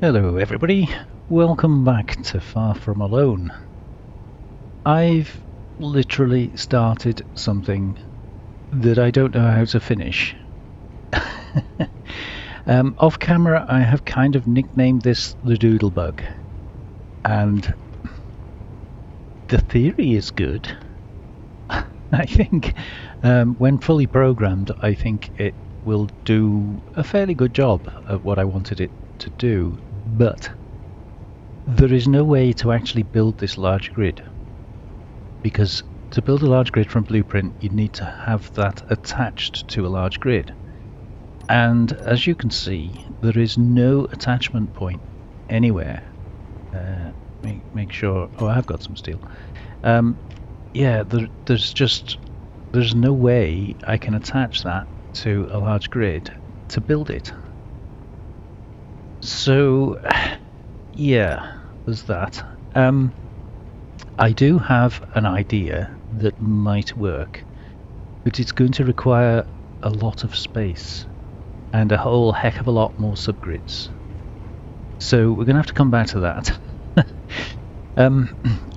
Hello everybody, welcome back to Far From Alone. I've literally started something that I don't know how to finish. Off camera I have kind of nicknamed this the Doodlebug, and the theory is good. I think when fully programmed I think it will do a fairly good job of what I wanted it to do. But there is no way to actually build this large grid, because to build a large grid from Blueprint you need to have that attached to a large grid, and as you can see there is no attachment point anywhere. Make sure. Oh, I have got some steel. Yeah, there's no way I can attach that to a large grid to build it. So, yeah, there's that. I do have an idea that might work, but it's going to require a lot of space and a whole heck of a lot more subgrids. So we're going to have to come back to that.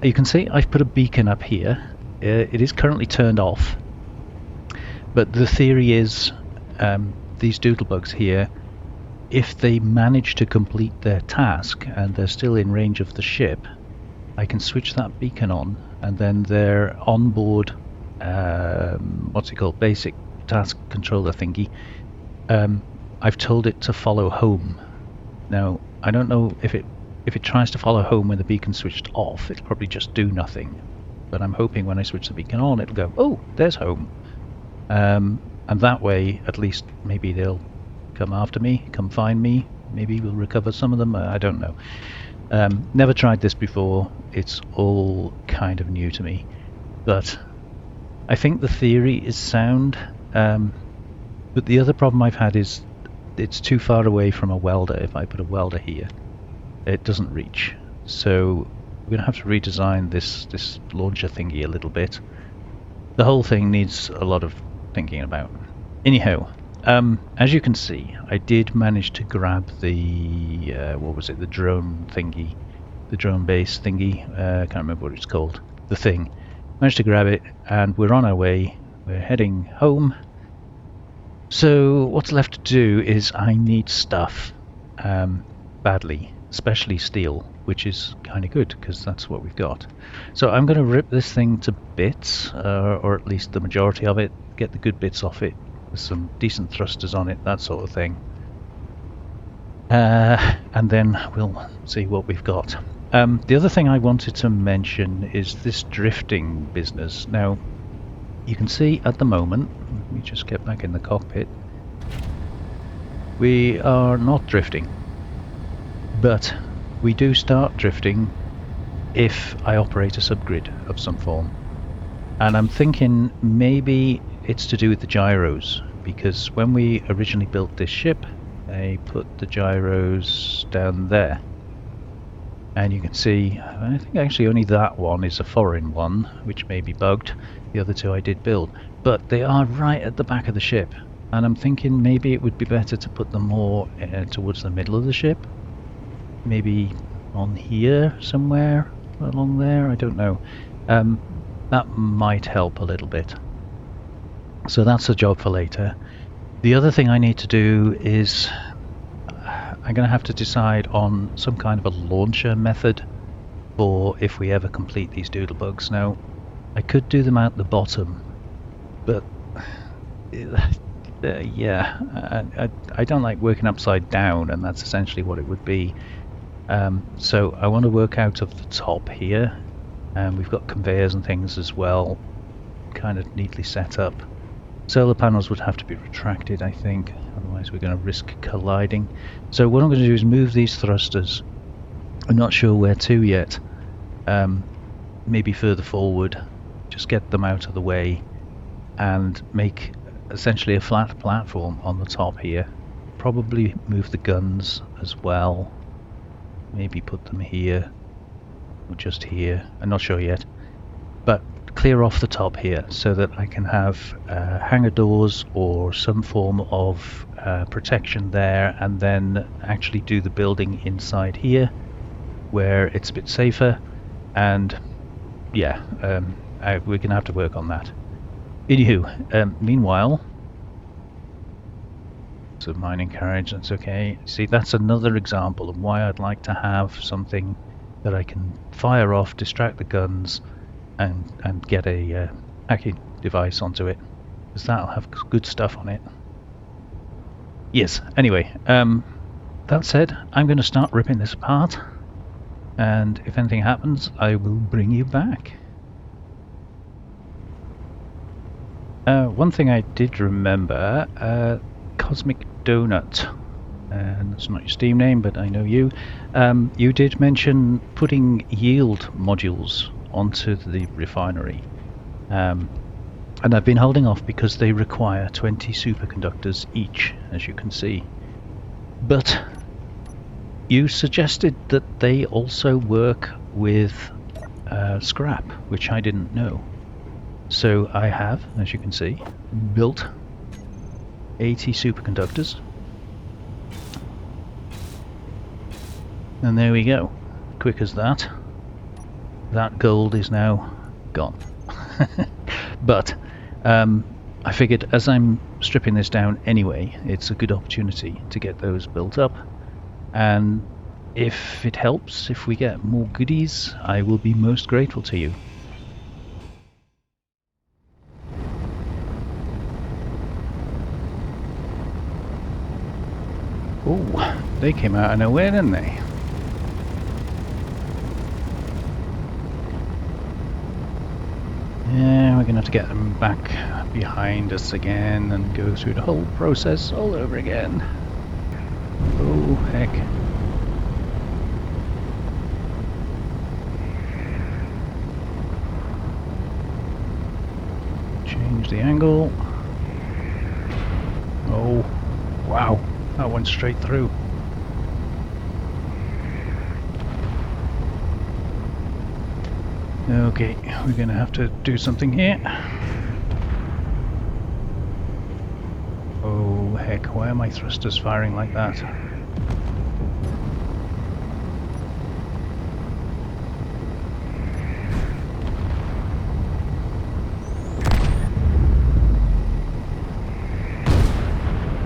You can see I've put a beacon up here. It is currently turned off, but the theory is these doodlebugs here, if they manage to complete their task and they're still in range of the ship, I can switch that beacon on, and then their onboard what's it called, basic task controller thingy, I've told it to follow home. Now I don't know if it tries to follow home when the beacon's switched off, it'll probably just do nothing, but I'm hoping when I switch the beacon on it'll go, oh, there's home, and that way at least maybe they'll come after me, come find me, maybe we'll recover some of them, I don't know. Never tried this before, it's all kind of new to me, but I think the theory is sound, but the other problem I've had is it's too far away from a welder. If I put a welder here, it doesn't reach, so we're going to have to redesign this launcher thingy a little bit. The whole thing needs a lot of thinking about. Anyhow, as you can see, I did manage to grab the what was it, the drone thingy, the drone base thingy, can't remember what it's called, the thing. Managed to grab it and we're on our way, we're heading home. So what's left to do is I need stuff badly, especially steel, which is kind of good because that's what we've got. So I'm going to rip this thing to bits, or at least the majority of it, get the good bits off it, some decent thrusters on it, that sort of thing, and then we'll see what we've got. The other thing I wanted to mention is this drifting business. Now you can see at the moment, let me just get back in the cockpit, we are not drifting, but we do start drifting if I operate a subgrid of some form, and I'm thinking maybe it's to do with the gyros, because when we originally built this ship I put the gyros down there, and you can see I think actually only that one is a foreign one, which may be bugged. The other two I did build, but they are right at the back of the ship, and I'm thinking maybe it would be better to put them more towards the middle of the ship, maybe on here somewhere along there, I don't know. That might help a little bit. So that's a job for later. The other thing I need to do is I'm going to have to decide on some kind of a launcher method for if we ever complete these doodlebugs. Now I could do them out the bottom, but yeah, I don't like working upside down, and that's essentially what it would be. So I want to work out of the top here, and we've got conveyors and things as well, kind of neatly set up. Solar panels would have to be retracted, I think, otherwise we're going to risk colliding. So what I'm going to do is move these thrusters. I'm not sure where to yet. Maybe further forward, just get them out of the way and make essentially a flat platform on the top here. Probably move the guns as well. Maybe put them here or just here. I'm not sure yet. But clear off the top here so that I can have hangar doors or some form of protection there, and then actually do the building inside here where it's a bit safer. And yeah, we're gonna have to work on that. Anywho, meanwhile, it's a mining carriage, that's okay. See, that's another example of why I'd like to have something that I can fire off, distract the guns, and get a hacking device onto it, because that'll have good stuff on it. Yes, anyway, that said, I'm going to start ripping this apart, and if anything happens, I will bring you back. One thing I did remember, Cosmic Donut, and that's not your Steam name, but I know you. You did mention putting yield modules onto the refinery, and I've been holding off because they require 20 superconductors each, as you can see. But you suggested that they also work with scrap, which I didn't know. So I have, as you can see, built 80 superconductors. And there we go. Quick as that. That gold is now gone. But I figured as I'm stripping this down anyway, it's a good opportunity to get those built up. And if it helps, if we get more goodies, I will be most grateful to you. Oh, they came out of nowhere, didn't they? Yeah, we're going to have to get them back behind us again and go through the whole process all over again. Oh, heck. Change the angle. Oh, wow. That went straight through. Okay, we're going to have to do something here. Oh heck, why are my thrusters firing like that?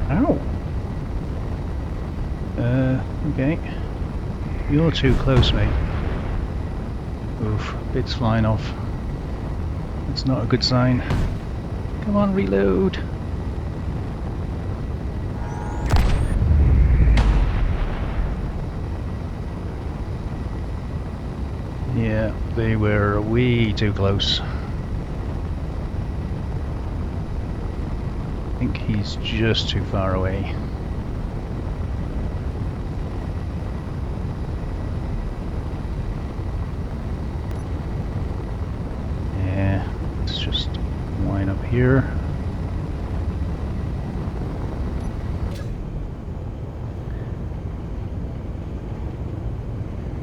Ow! Okay. You're too close, mate. Oof, bits flying off. It's not a good sign. Come on, reload! Yeah, they were way too close. I think he's just too far away. Just line up here.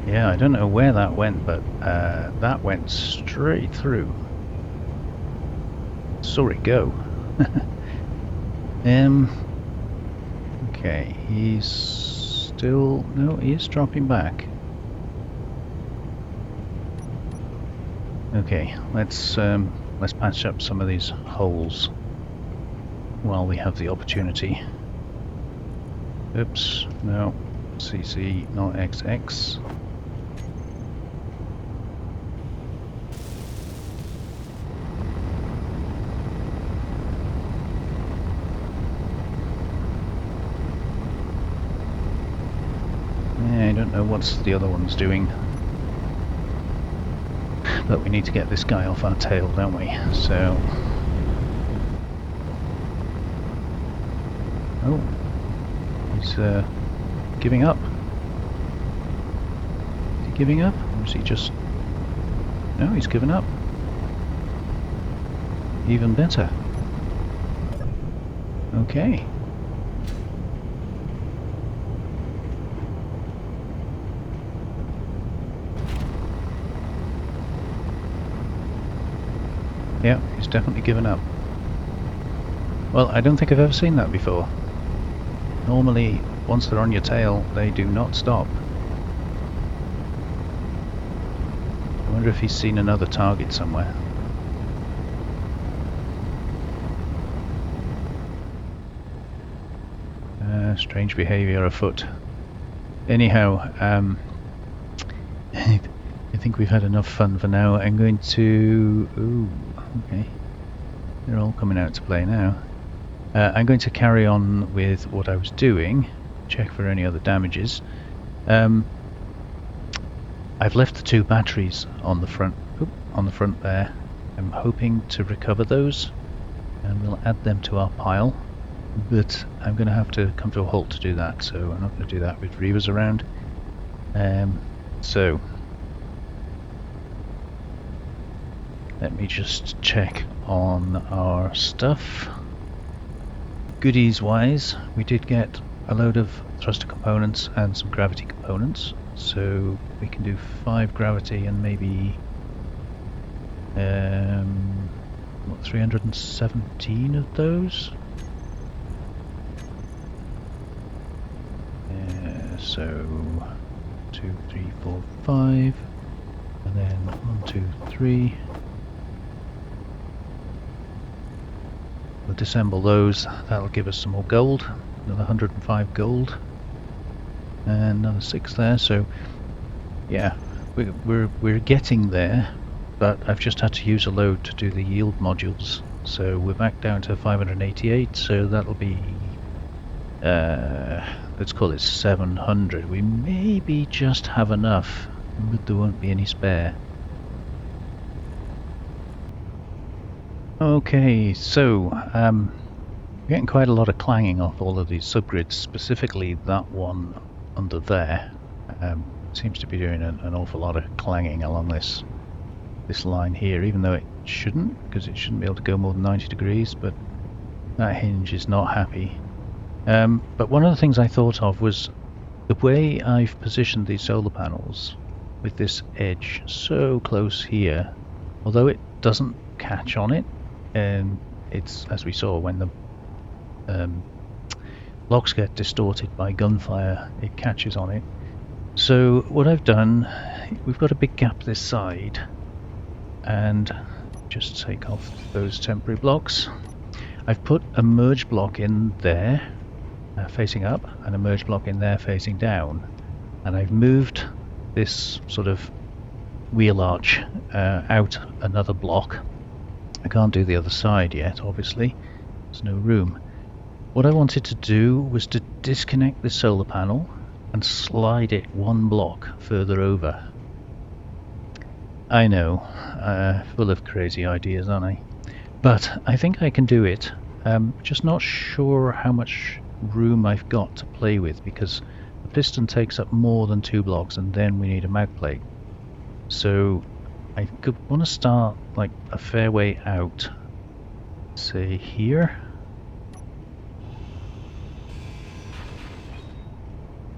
Yeah, I don't know where that went, but that went straight through. Saw it go. Okay, he's still... no, he is dropping back. Okay, let's patch up some of these holes while we have the opportunity. Oops, no, CC, not XX. I don't know what's the other one's doing. But we need to get this guy off our tail, don't we? So... oh, he's giving up. Is he giving up? Or is he just... no, he's given up. Even better. Okay. Yeah, he's definitely given up. Well, I don't think I've ever seen that before. Normally, once they're on your tail, they do not stop. I wonder if he's seen another target somewhere. Strange behaviour afoot. Anyhow, I think we've had enough fun for now. I'm going to... Ooh, okay. They're all coming out to play now. I'm going to carry on with what I was doing, check for any other damages. I've left the 2 batteries on the front, there. I'm hoping to recover those, and we'll add them to our pile. But I'm going to have to come to a halt to do that, so I'm not going to do that with Reavers around. So let me just check on our stuff. Goodies wise, we did get a load of thruster components and some gravity components, so we can do 5 gravity and maybe 317 of those. So 2, 3, 4, 5, and then 1, 2, 3. We'll disassemble those. That'll give us some more gold. Another 105 gold, and another 6 there. So yeah, we're getting there. But I've just had to use a load to do the yield modules. So we're back down to 588. So that'll be let's call it 700. We maybe just have enough, but there won't be any spare. Okay, so we're getting quite a lot of clanging off all of these subgrids, specifically that one under there. Seems to be doing an awful lot of clanging along this line here, even though it shouldn't, because it shouldn't be able to go more than 90 degrees, but that hinge is not happy. But one of the things I thought of was the way I've positioned these solar panels with this edge so close here. Although it doesn't catch on it, and it's, as we saw when the blocks get distorted by gunfire, it catches on it. So what I've done, we've got a big gap this side, and just take off those temporary blocks. I've put a merge block in there facing up, and a merge block in there facing down, and I've moved this sort of wheel arch out another block. I can't do the other side yet, obviously, there's no room. What I wanted to do was to disconnect the solar panel and slide it 1 block further over. I know, full of crazy ideas, aren't I? But I think I can do it. Just not sure how much room I've got to play with, because the piston takes up more than 2 blocks, and then we need a mag plate. So I could want to start like a fair way out, say here,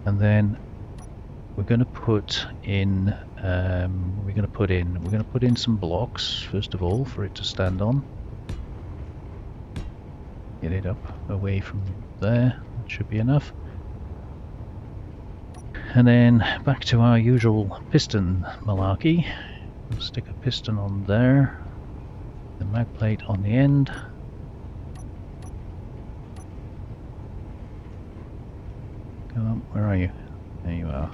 and then we're going to put in some blocks first of all for it to stand on. Get it up away from there, that should be enough. And then back to our usual piston malarkey. We'll stick a piston on there, the mag plate on the end. Come on, where are you? There you are.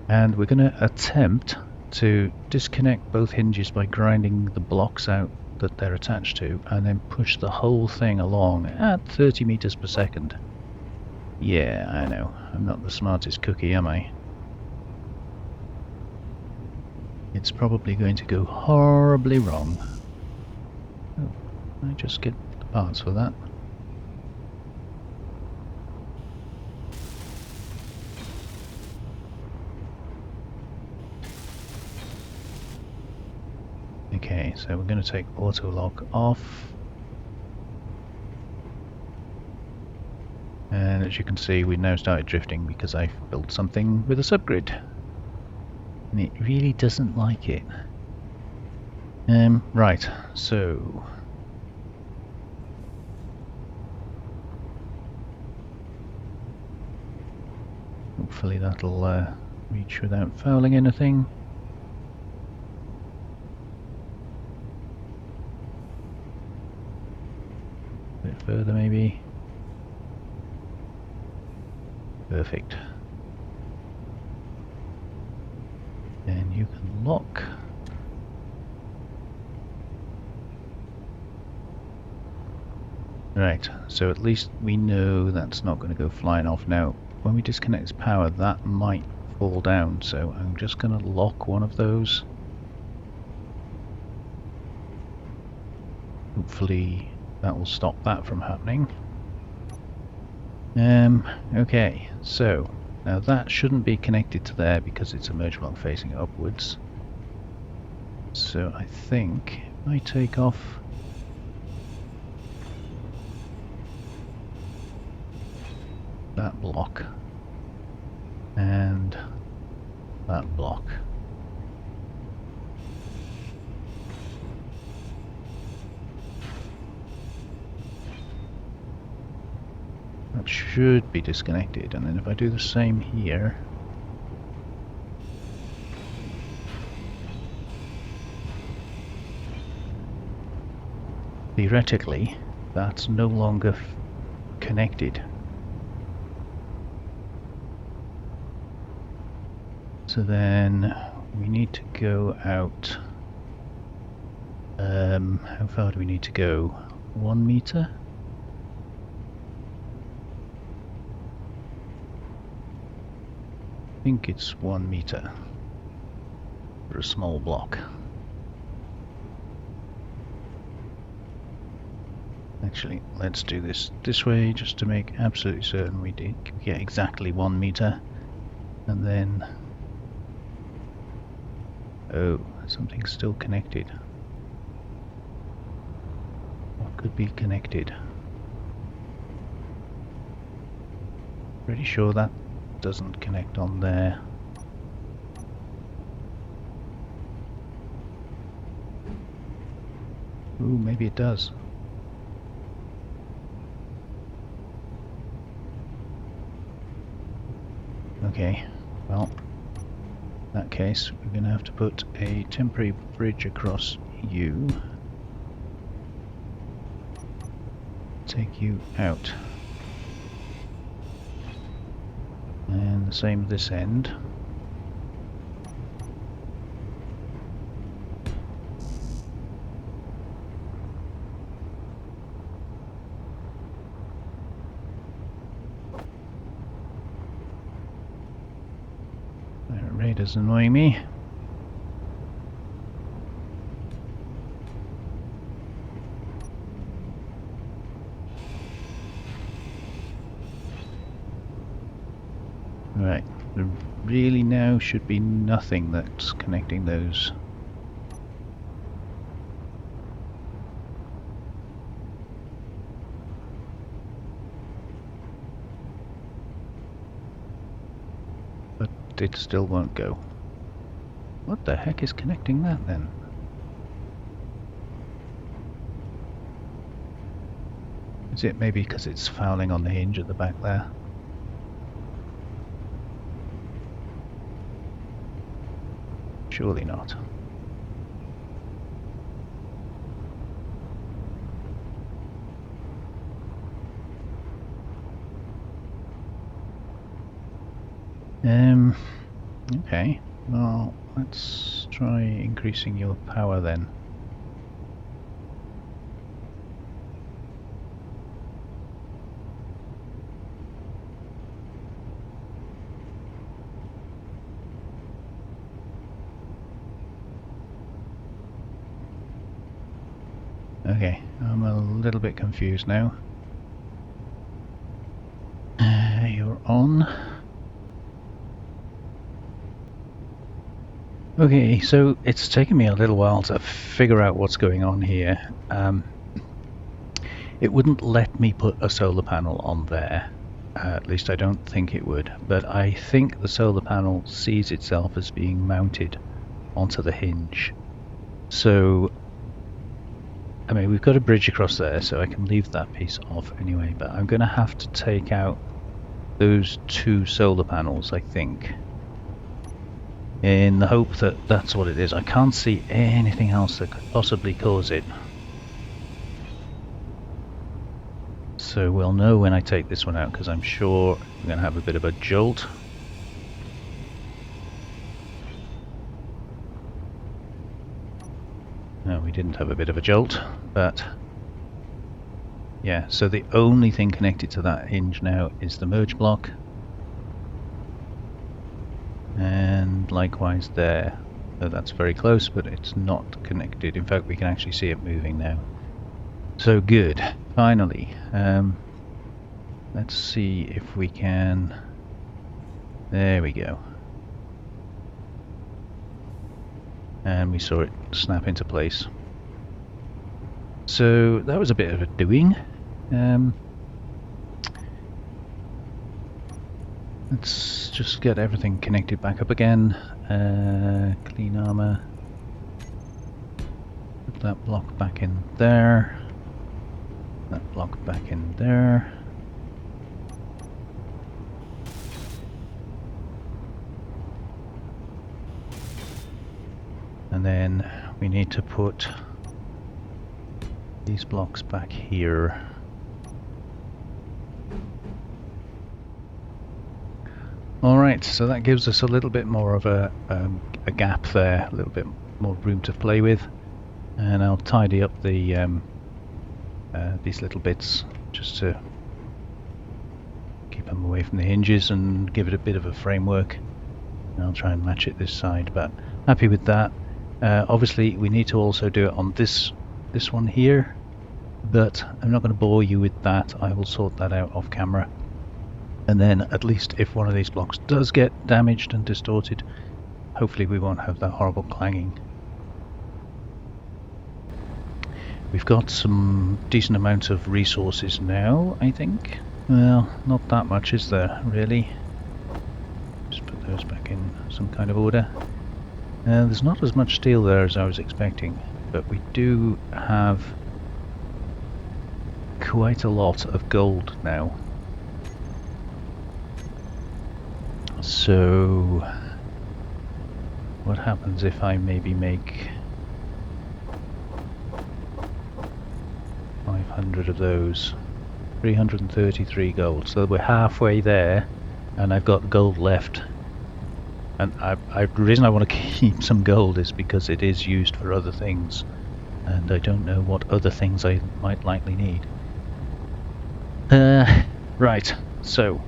And we're going to attempt to disconnect both hinges by grinding the blocks out that they're attached to, and then push the whole thing along at 30 meters per second. Yeah, I know, I'm not the smartest cookie, am I? It's probably going to go horribly wrong. Oh, I just get the parts for that. Okay, so we're going to take auto lock off, and as you can see we now started drifting because I've built something with a subgrid and it really doesn't like it. Right, so Hopefully that'll reach without fouling anything. A bit further maybe. Perfect. Then you can lock. Right, so at least we know that's not going to go flying off. Now, when we disconnect this power, that might fall down, so I'm just going to lock one of those. Hopefully that will stop that from happening. Okay, so now that shouldn't be connected to there because it's a merge block facing upwards. So I think if I take off that block and that block, that should be disconnected, and then if I do the same here, theoretically that's no longer connected. So then we need to go out. How far do we need to go? 1 meter? I think it's 1 meter for a small block. Actually, let's do this way just to make absolutely certain we get exactly 1 meter. And then... oh, something's still connected. What could be connected? Pretty sure that doesn't connect on there. Ooh, maybe it does. Okay, well, in that case we're going to have to put a temporary bridge across you. Take you out. And the same this end. That Raider's annoying me. Right, there really now should be nothing that's connecting those. But it still won't go. What the heck is connecting that then? Is it maybe because it's fouling on the hinge at the back there? Surely not. Okay. Well, let's try increasing your power then. Okay, I'm a little bit confused now. You're on. Okay, so it's taken me a little while to figure out what's going on here. It wouldn't let me put a solar panel on there. At least I don't think it would. But I think the solar panel sees itself as being mounted onto the hinge. So... I mean, we've got a bridge across there, so I can leave that piece off anyway, but I'm going to have to take out those 2 solar panels, I think, in the hope that that's what it is. I can't see anything else that could possibly cause it. So we'll know when I take this one out, because I'm sure we're going to have a bit of a jolt. No, we didn't have a bit of a jolt, but yeah, so the only thing connected to that hinge now is the merge block. And likewise there. So that's very close, but it's not connected. In fact, we can actually see it moving now. So good, finally. Let's see if we can... There we go. And we saw it snap into place. So that was a bit of a doing. Let's just get everything connected back up again. Clean armor. Put that block back in there. That block back in there. And then we need to put these blocks back here. Alright, so that gives us a little bit more of a gap there, a little bit more room to play with. And I'll tidy up the these little bits just to keep them away from the hinges and give it a bit of a framework. And I'll try and match it this side, but happy with that. Obviously we need to also do it on this one here, but I'm not going to bore you with that. I will sort that out off camera. And then at least if one of these blocks does get damaged and distorted, hopefully we won't have that horrible clanging. We've got some decent amount of resources now, I think. Well, not that much, is there, really? Just put those back in some kind of order. There's not as much steel there as I was expecting, but we do have quite a lot of gold now. So what happens if I maybe make 500 of those? 333 gold. So we're halfway there, and I've got gold left. And the reason I want to keep some gold is because it is used for other things, and I don't know what other things I might likely need. Right, so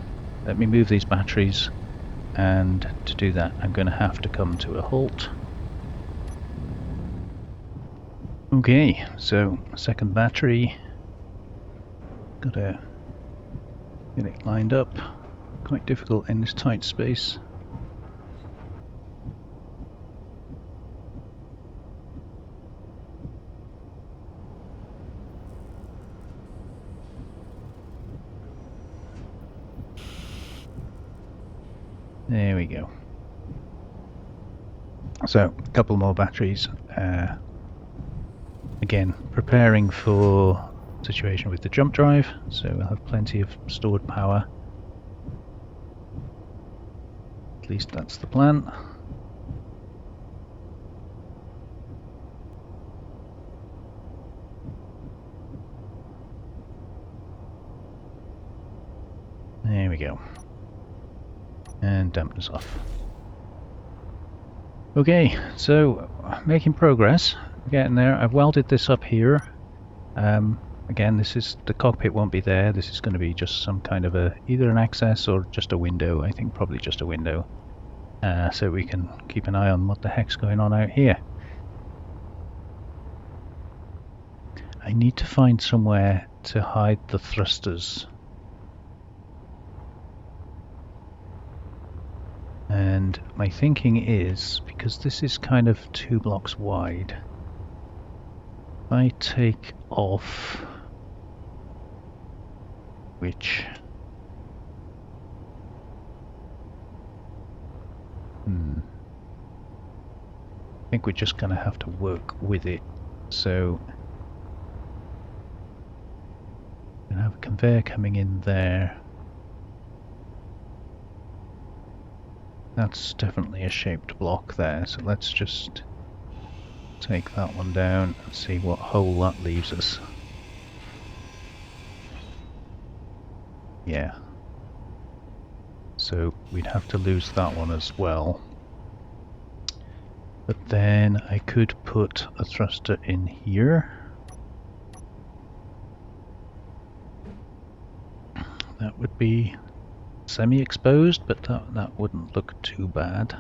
let me move these batteries. And to do that, I'm going to have to come to a halt. Okay, so second battery. Got to get it lined up. Quite difficult in this tight space. There we go. So, a couple more batteries. Again, preparing for situation with the jump drive, so we'll have plenty of stored power. At least that's the plan. There we go. And dampness off. Okay, so making progress. We're getting there. I've welded this up here. Again, this is the cockpit won't be there. This is going to be just some kind of either an access or just a window. I think probably just a window, so we can keep an eye on what the heck's going on out here. I need to find somewhere to hide the thrusters. And my thinking is, because this is kind of 2 blocks wide, if I take off which I think we're just going to have to work with it. So I'm going to have a conveyor coming in there. That's definitely a shaped block there, so let's just take that one down and see what hole that leaves us. Yeah. So we'd have to lose that one as well. But then I could put a thruster in here. That would be semi-exposed, but that wouldn't look too bad.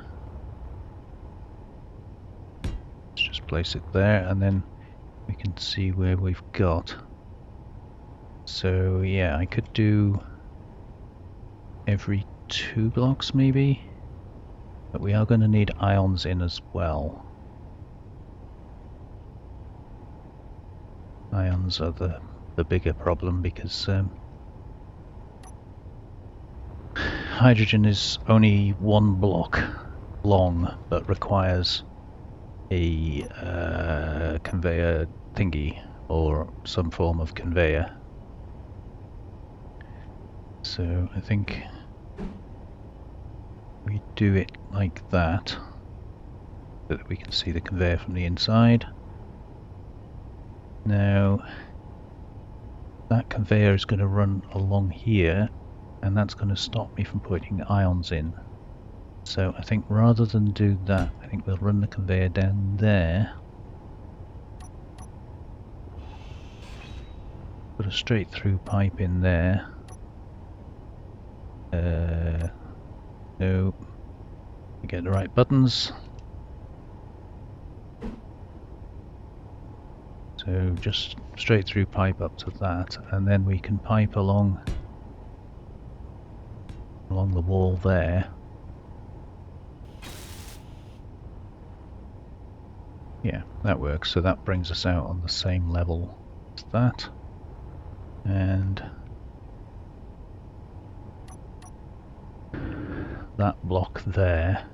Let's just place it there, and then we can see where we've got. So yeah, I could do every 2 blocks maybe, but we are going to need ions in as well. Ions are the bigger problem because hydrogen is only 1 block long, but requires a conveyor thingy or some form of conveyor. So I think we do it like that so that we can see the conveyor from the inside. Now that conveyor is going to run along here, and that's going to stop me from putting ions in. So I think rather than do that, I think we'll run the conveyor down there, put a straight through pipe in there. No, we get the right buttons. So just straight through pipe up to that, and then we can pipe along the wall there. Yeah, that works. So that brings us out on the same level as that, and that block there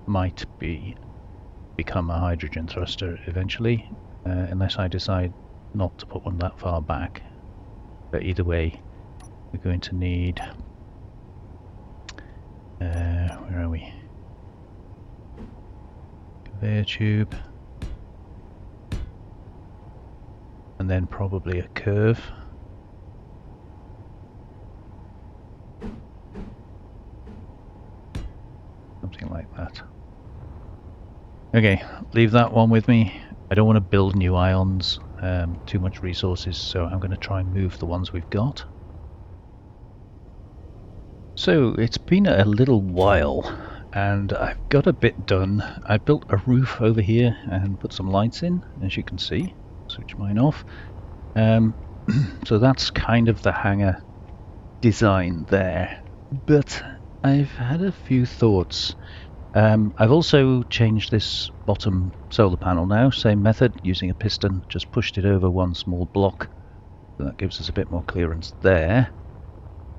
might become a hydrogen thruster eventually, unless I decide not to put one that far back. But either way, we're going to need where are we? Conveyor tube, and then probably a curve. Something like that. Okay, leave that one with me. I don't want to build new ions, too much resources, so I'm going to try and move the ones we've got. So it's been a little while and I've got a bit done. I built a roof over here and put some lights in, as you can see. Switch mine off. So that's kind of the hangar design there, but I've had a few thoughts. I've also changed this bottom solar panel now, same method, using a piston, just pushed it over one small block, so that gives us a bit more clearance there.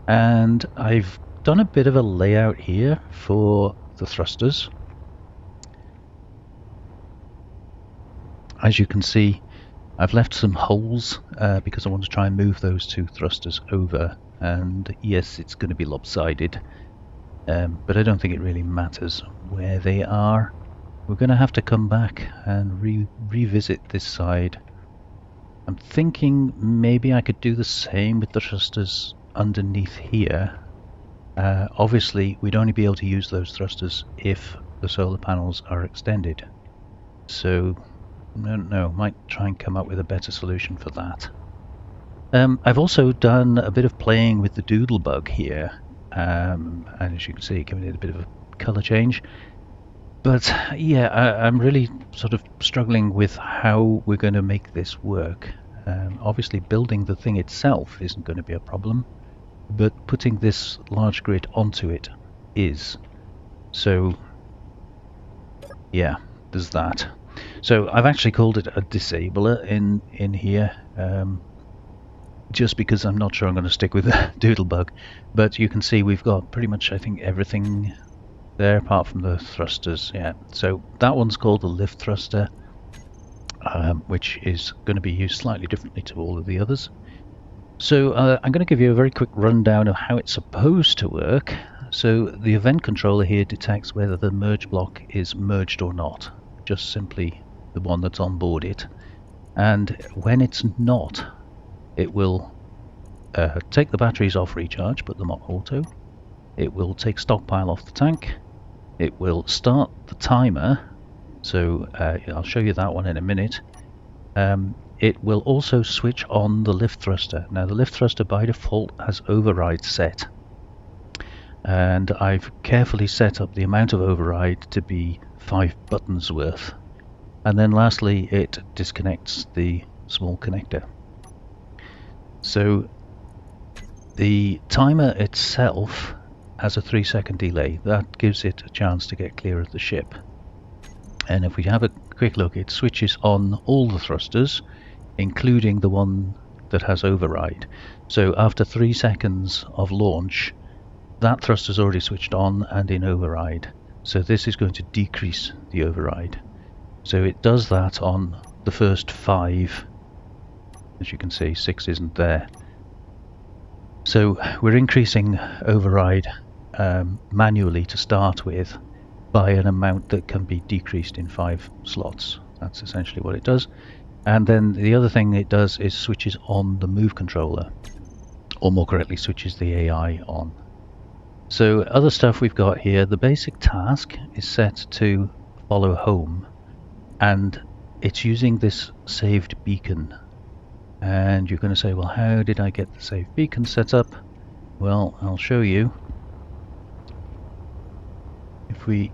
And I've done a bit of a layout here for the thrusters. As you can see, I've left some holes because I want to try and move those 2 thrusters over, and yes, it's going to be lopsided, but I don't think it really matters where they are. We're going to have to come back and revisit this side. I'm thinking maybe I could do the same with the thrusters underneath here. Obviously we'd only be able to use those thrusters if the solar panels are extended, so I don't know, might try and come up with a better solution for that. I've also done a bit of playing with the Doodlebug here, and as you can see, giving it a bit of a colour change. But yeah, I'm really sort of struggling with how we're going to make this work. Obviously building the thing itself isn't going to be a problem, but putting this large grid onto it is. So yeah, there's that. So I've actually called it a disabler in here, just because I'm not sure I'm going to stick with the Doodlebug. But you can see we've got pretty much, I think, everything there apart from the thrusters. Yeah, so that one's called the lift thruster, which is going to be used slightly differently to all of the others. So I'm going to give you a very quick rundown of how it's supposed to work. So the event controller here detects whether the merge block is merged or not, just simply the one that's on board it. And when it's not, it will take the batteries off recharge, put them on auto. It will take stockpile off the tank. It will start the timer. So I'll show you that one in a minute. It will also switch on the lift thruster. Now the lift thruster by default has override set. And I've carefully set up the amount of override to be 5 buttons worth. And then lastly, it disconnects the small connector. So the timer itself has a 3-second delay. That gives it a chance to get clear of the ship. And if we have a quick look, it switches on all the thrusters, including the one that has override. So after 3 seconds of launch, that thruster's already switched on and in override. So this is going to decrease the override. So it does that on the first 5. As you can see, 6 isn't there. So we're increasing override manually to start with by an amount that can be decreased in 5 slots. That's essentially what it does. And then the other thing it does is switches on the move controller, or more correctly switches the AI on. So other stuff we've got here, the basic task is set to follow home, and it's using this saved beacon. And you're going to say, well, how did I get the saved beacon set up? Well, I'll show you. If we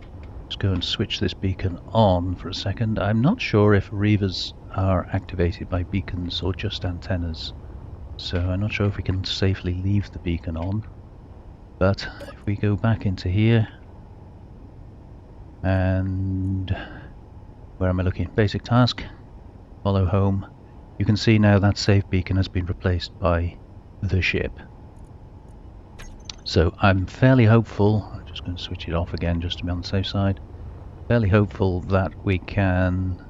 just go and switch this beacon on for a second, I'm not sure if Reavers are activated by beacons or just antennas. So I'm not sure if we can safely leave the beacon on. But if we go back into here, and where am I looking? Basic task, follow home. You can see now that save beacon has been replaced by the ship. So I'm fairly hopeful, I'm just going to switch it off again just to be on the safe side, fairly hopeful that we can...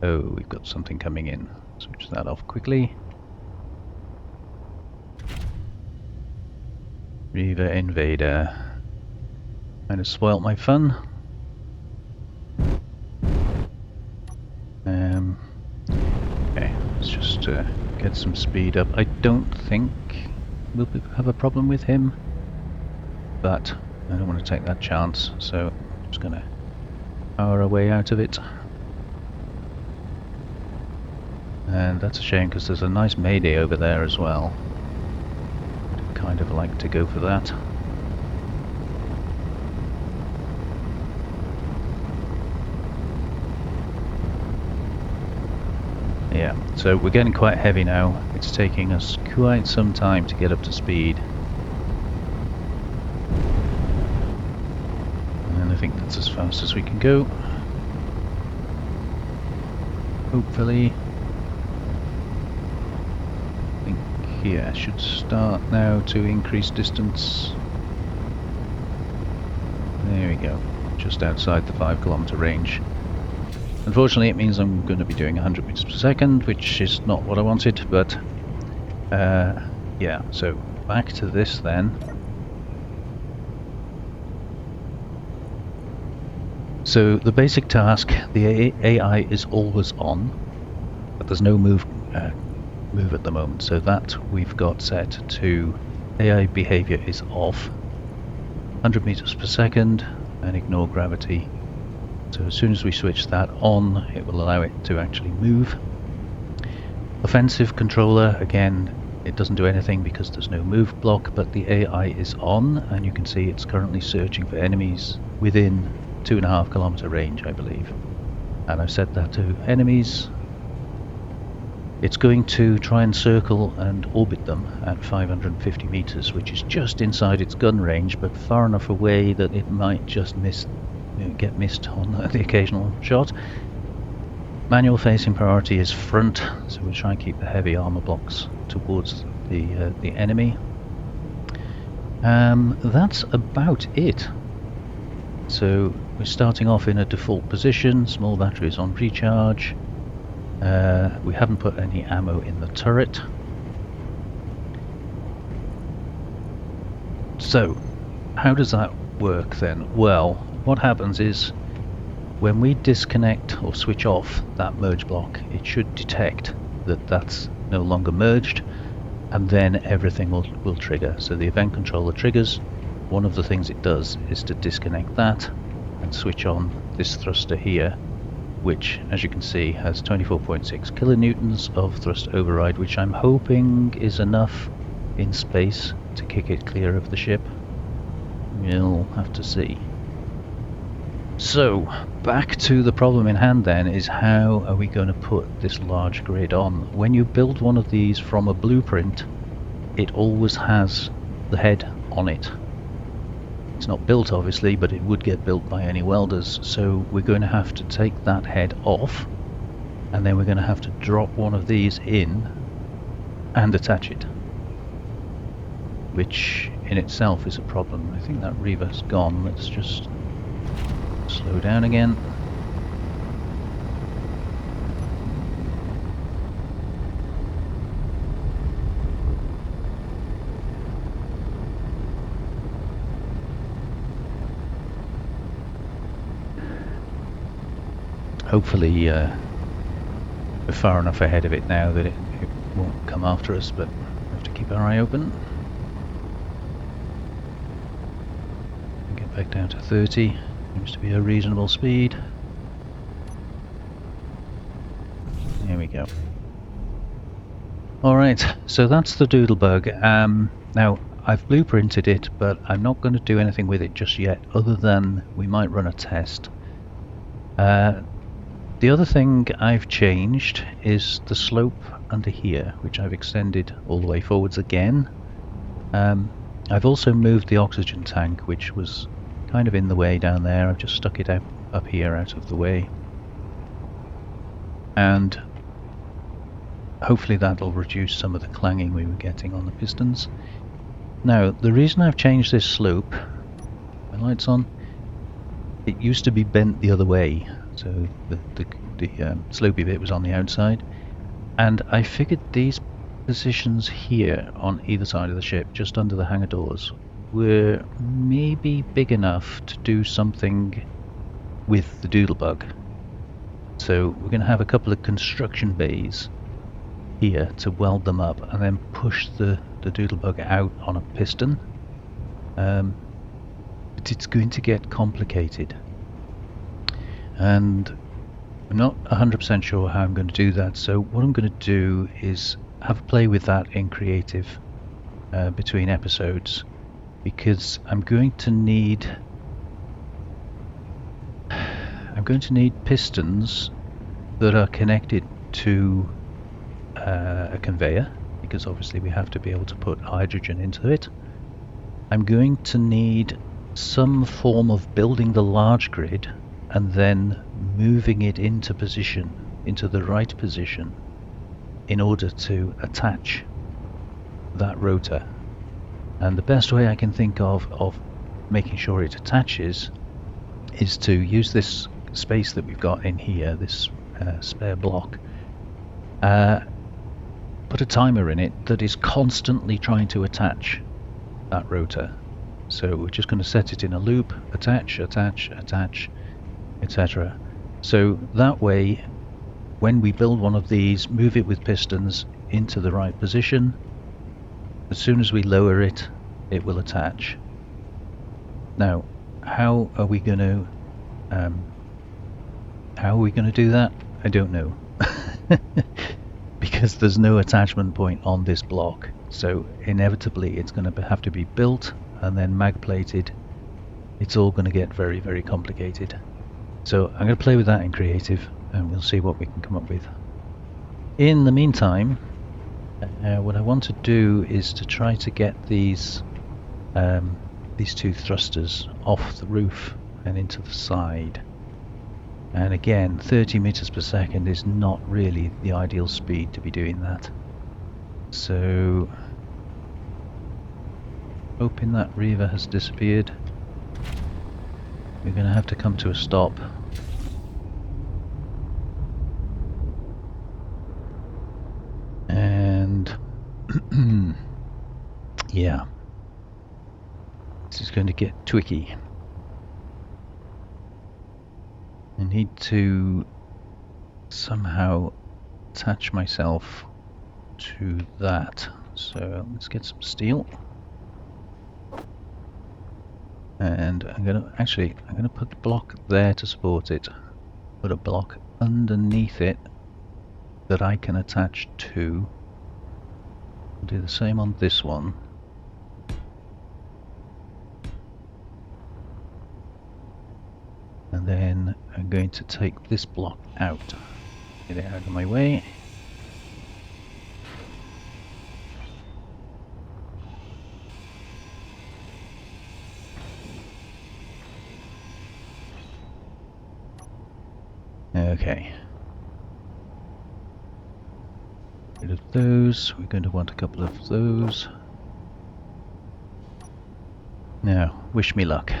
Oh, we've got something coming in. Switch that off quickly. Reaver Invader. Kind of spoilt my fun. Okay, let's just get some speed up. I don't think we'll have a problem with him, but I don't want to take that chance, so I'm just going to power our way out of it. And that's a shame because there's a nice mayday over there as well. I'd kind of like to go for that. Yeah, so we're getting quite heavy now. It's taking us quite some time to get up to speed. And I think that's as fast as we can go. Hopefully. I think here I should start now to increase distance. There we go, just outside the 5 kilometer range. Unfortunately, it means I'm going to be doing 100 meters per second, which is not what I wanted, but yeah, so back to this then. So the basic task, the AI is always on, but there's no move at the moment, so that we've got set to AI behavior is off, 100 meters per second, and ignore gravity. So as soon as we switch that on, it will allow it to actually move. Offensive controller, again, it doesn't do anything because there's no move block, but the AI is on, and you can see it's currently searching for enemies within 2.5 kilometer range, I believe. And I've set that to enemies. It's going to try and circle and orbit them at 550 meters, which is just inside its gun range, but far enough away that it might just get missed on the occasional shot. Manual facing priority is front, so we'll try and keep the heavy armor blocks towards the enemy. That's about it. So we're starting off in a default position, small batteries on recharge. We haven't put any ammo in the turret. So how does that work then? Well, what happens is when we disconnect or switch off that merge block, it should detect that that's no longer merged, and then everything will trigger. So the event controller triggers. One of the things it does is to disconnect that and switch on this thruster here, which, as you can see, has 24.6 kilonewtons of thrust override, which I'm hoping is enough in space to kick it clear of the ship. We'll have to see. So, back to the problem in hand then, is how are we going to put this large grid on? When you build one of these from a blueprint, it always has the head on it. It's not built obviously, but it would get built by any welders, so we're going to have to take that head off, and then we're going to have to drop one of these in and attach it, which in itself is a problem. I think that Reaver's gone. Let's just slow down again. Hopefully we're far enough ahead of it now that it won't come after us, but we have to keep our eye open. Get back down to 30. Seems to be a reasonable speed. Here we go. Alright, so that's the Doodlebug. Now, I've blueprinted it, but I'm not going to do anything with it just yet, other than we might run a test. The other thing I've changed is the slope under here, which I've extended all the way forwards again. I've also moved the oxygen tank, which was kind of in the way down there. I've just stuck it up here out of the way. And hopefully that'll reduce some of the clanging we were getting on the pistons. Now, the reason I've changed this slope, my lights on, it used to be bent the other way. So the slopey bit was on the outside, and I figured these positions here on either side of the ship, just under the hangar doors, were maybe big enough to do something with the Doodlebug. So we're going to have a couple of construction bays here to weld them up, and then push the Doodlebug out on a piston. But it's going to get complicated, and I'm not 100% sure how I'm going to do that. So what I'm going to do is have a play with that in creative between episodes, because I'm going to need pistons that are connected to a conveyor, because obviously we have to be able to put hydrogen into it. I'm going to need some form of building the large grid and then moving it into position, into the right position, in order to attach that rotor. And the best way I can think of making sure it attaches is to use this space that we've got in here, this spare block, put a timer in it that is constantly trying to attach that rotor. So we're just going to set it in a loop, attach, attach, attach, etc. So that way, when we build one of these, move it with pistons into the right position, as soon as we lower it, it will attach. Now, how are we going to do that? I don't know. Because there's no attachment point on this block, so inevitably it's going to have to be built and then mag plated. It's all going to get very, very complicated. So I'm going to play with that in creative, and we'll see what we can come up with. In the meantime, what I want to do is to try to get these two thrusters off the roof and into the side. And again, 30 meters per second is not really the ideal speed to be doing that. So, hoping that Reaver has disappeared. We're going to have to come to a stop. And yeah, this is is going to get tricky. I need to somehow attach myself to that. So let's get some steel. And I'm gonna put the block there to support it. Put a block underneath it that I can attach to. I'll do the same on this one. And then I'm going to take this block out. Get it out of my way. Okay. Rid of those. We're going to want a couple of those. Now, wish me luck.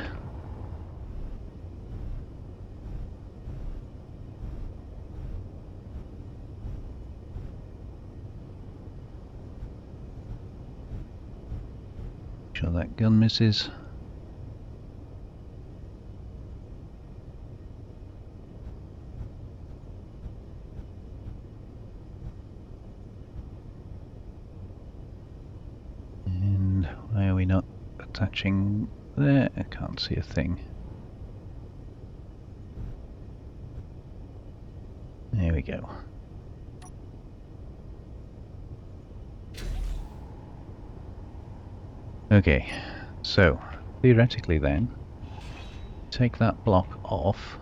Make sure that gun misses. And why are we not attaching there? I can't see a thing. There we go. Okay, so theoretically then, take that block off.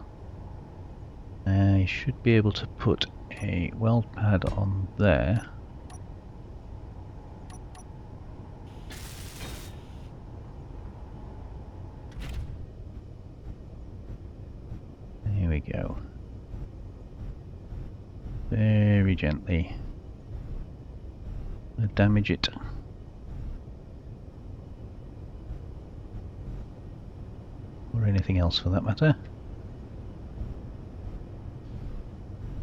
I should be able to put a weld pad on there. There we go. Very gently. Don't damage it. Or anything else for that matter.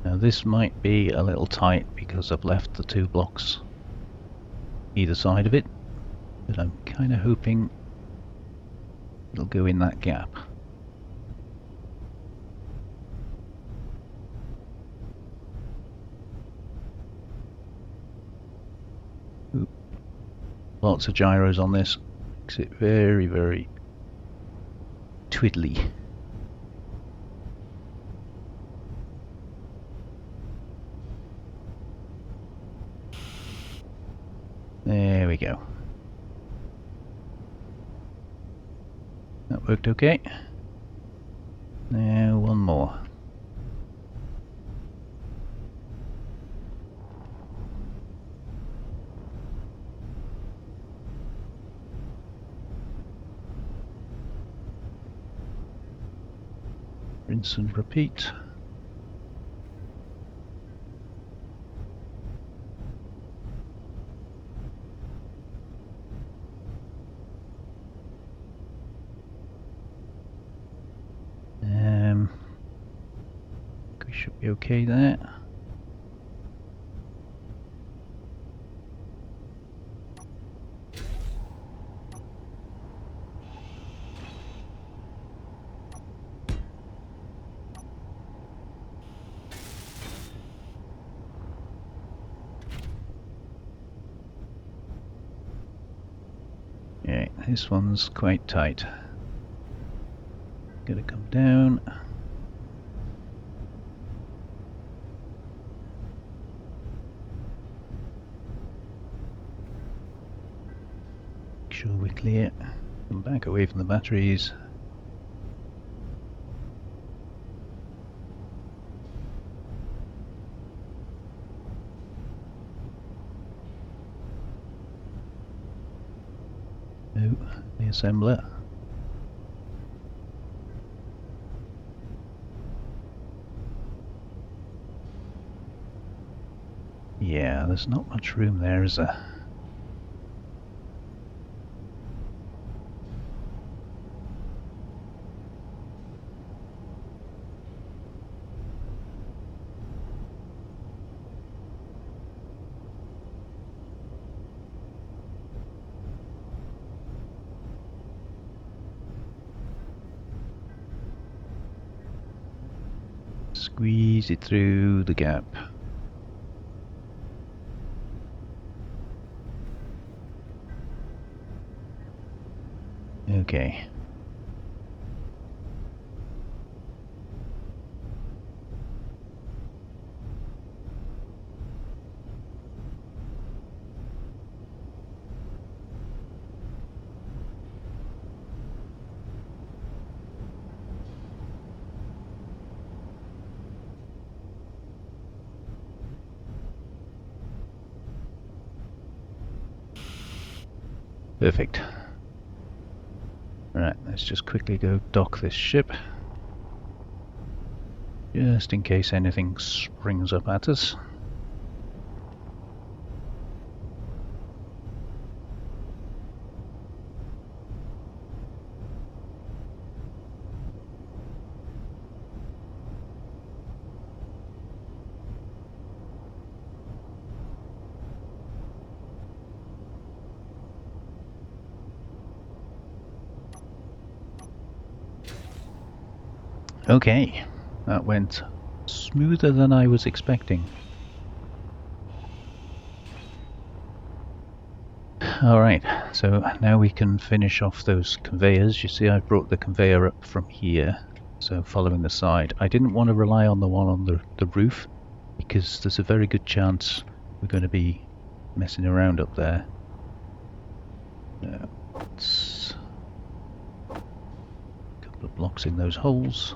Now this might be a little tight because I've left the two blocks either side of it, but I'm kind of hoping it'll go in that gap. Ooh. Lots of gyros on this, makes it very, very twiddly. There we go. That worked okay. Now one more. Rinse and repeat. We should be okay there. Yeah, this one's quite tight. Gotta come down. Make sure we're clear. Come back away from the batteries. Oh, the assembler. Yeah, there's not much room there, is there? Squeeze it through the gap. Okay. Perfect. Right, let's just quickly go dock this ship. Just in case anything springs up at us. Okay, that went smoother than I was expecting. Alright, so now we can finish off those conveyors. You see I've brought the conveyor up from here, so following the side. I didn't want to rely on the one on the roof, because there's a very good chance we're going to be messing around up there. Let's a couple of blocks in those holes.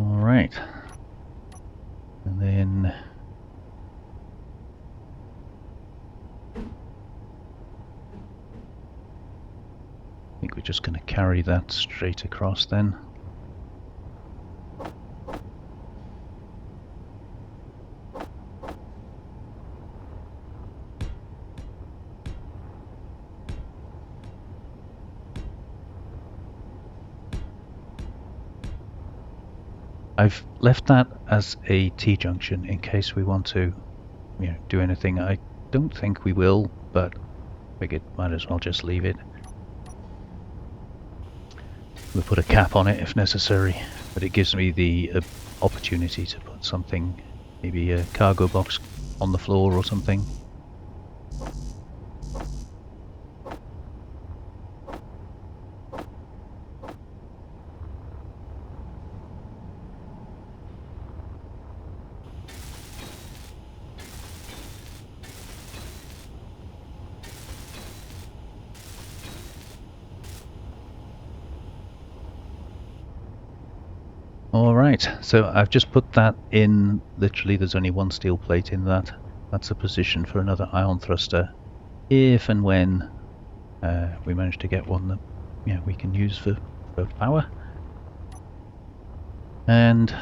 Alright, and then I think we're just going to carry that straight across then. I've left that as a T-junction in case we want to, do anything. I don't think we will, but figured might as well just leave it. We'll put a cap on it if necessary, but it gives me the opportunity to put something, maybe a cargo box on the floor or something. Alright, so I've just put that in, literally there's only one steel plate in that. That's a position for another ion thruster, if and when we manage to get one that we can use for power. And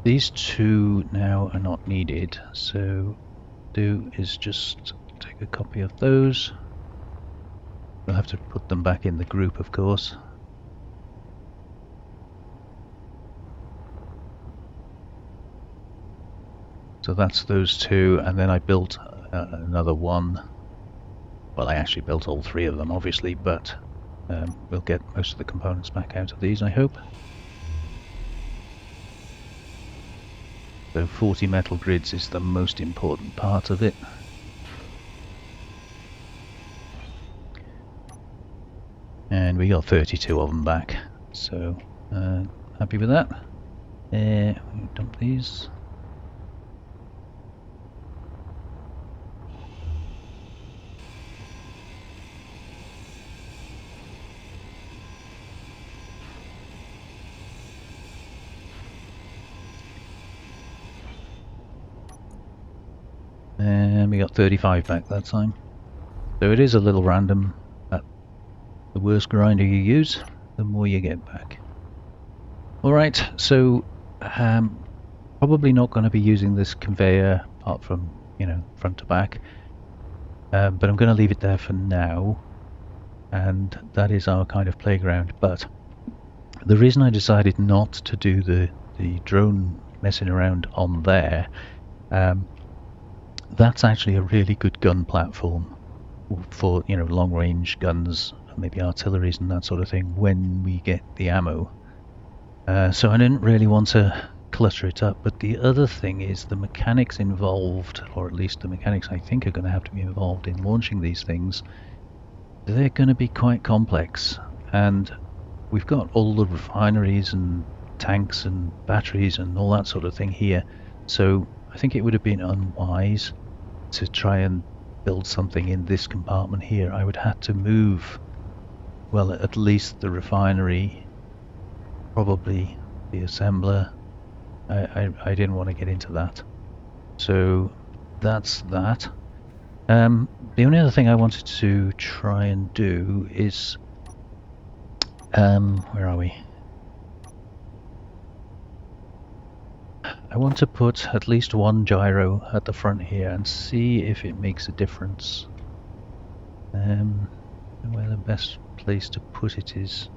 these two now are not needed, so do is just take a copy of those. We'll have to put them back in the group, of course. So that's those two, and then I built another one. Well, I actually built all three of them, obviously, but we'll get most of the components back out of these, I hope. So 40 metal grids is the most important part of it. And we got 32 of them back, so happy with that. Dump these. And we got 35 back that time. So it is a little random. The worse grinder you use, the more you get back. Alright, so probably not going to be using this conveyor apart from, front to back. But I'm going to leave it there for now. And that is our kind of playground. But the reason I decided not to do the drone messing around on there, that's actually a really good gun platform for, you know, long-range guns, maybe artilleries and that sort of thing when we get the ammo. So I didn't really want to clutter it up, but the other thing is the mechanics involved, or at least the mechanics I think are going to have to be involved in launching these things, they're going to be quite complex. And we've got all the refineries and tanks and batteries and all that sort of thing here, so I think it would have been unwise to try and build something in this compartment here. I would have to move, well, at least the refinery, probably the assembler. I didn't want to get into that. So that's that. The only other thing I wanted to try and do is, where are we? I want to put at least one gyro at the front here and see if it makes a difference. Where the best place to put it is,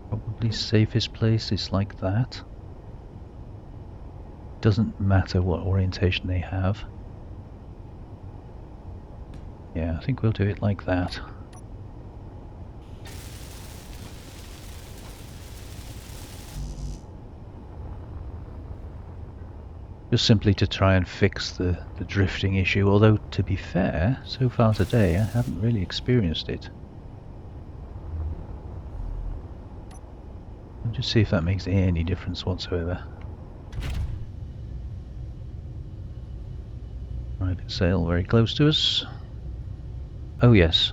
probably safest place is like that. Doesn't matter what orientation they have. Yeah, I think we'll do it like that. Just simply to try and fix the drifting issue, although to be fair, so far today I haven't really experienced it. I'll just see if that makes any difference whatsoever. Private sail very close to us. Oh yes,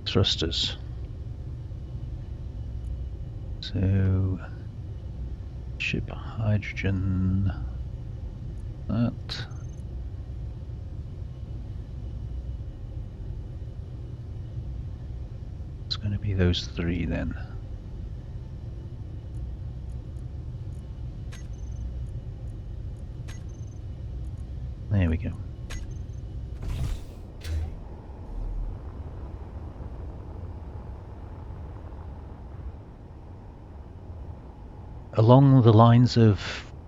thrusters. So, ship hydrogen, that. It's going to be those three then. There we go. Along the lines of